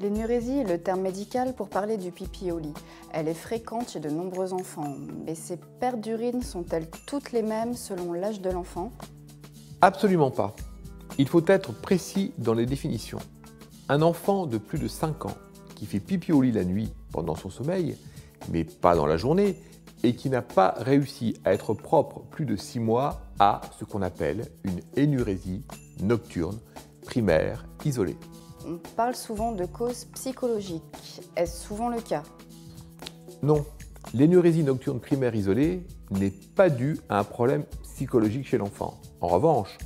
L'énurésie est le terme médical pour parler du pipi au lit. Elle est fréquente chez de nombreux enfants, mais ces pertes d'urine sont-elles toutes les mêmes selon l'âge de l'enfant? Absolument pas. Il faut être précis dans les définitions. Un enfant de plus de 5 ans qui fait pipi au lit la nuit pendant son sommeil, mais pas dans la journée, et qui n'a pas réussi à être propre plus de 6 mois a ce qu'on appelle une énurésie nocturne primaire isolée. On parle souvent de causes psychologiques. Est-ce souvent le cas? Non, l'énurésie nocturne primaire isolée n'est pas due à un problème psychologique chez l'enfant. En revanche,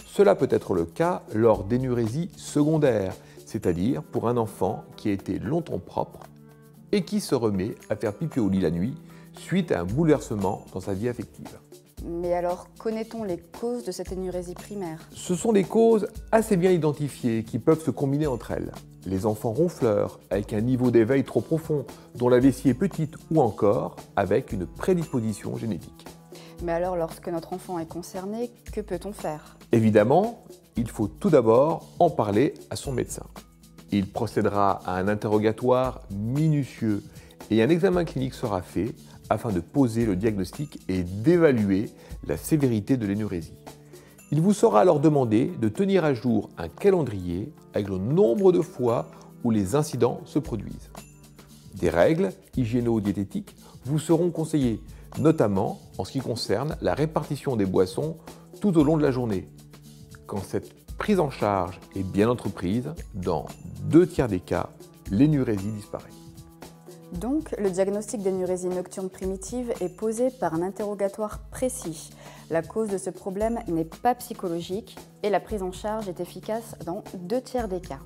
cela peut être le cas lors d'énurésies secondaires, c'est-à-dire pour un enfant qui a été longtemps propre et qui se remet à faire pipi au lit la nuit suite à un bouleversement dans sa vie affective. Mais alors, connaît-on les causes de cette énurésie primaire? Ce sont des causes assez bien identifiées qui peuvent se combiner entre elles. Les enfants ronfleurs, avec un niveau d'éveil trop profond, dont la vessie est petite, ou encore avec une prédisposition génétique. Mais alors, lorsque notre enfant est concerné, que peut-on faire? Évidemment, il faut tout d'abord en parler à son médecin. Il procédera à un interrogatoire minutieux et un examen clinique sera fait afin de poser le diagnostic et d'évaluer la sévérité de l'énurésie. Il vous sera alors demandé de tenir à jour un calendrier avec le nombre de fois où les incidents se produisent. Des règles hygiéno-diététiques vous seront conseillées, notamment en ce qui concerne la répartition des boissons tout au long de la journée. Quand cette prise en charge est bien entreprise, dans 2/3 des cas, l'énurésie disparaît. Donc, le diagnostic d'énurésie nocturne primitive est posé par un interrogatoire précis. La cause de ce problème n'est pas psychologique et la prise en charge est efficace dans 2/3 des cas.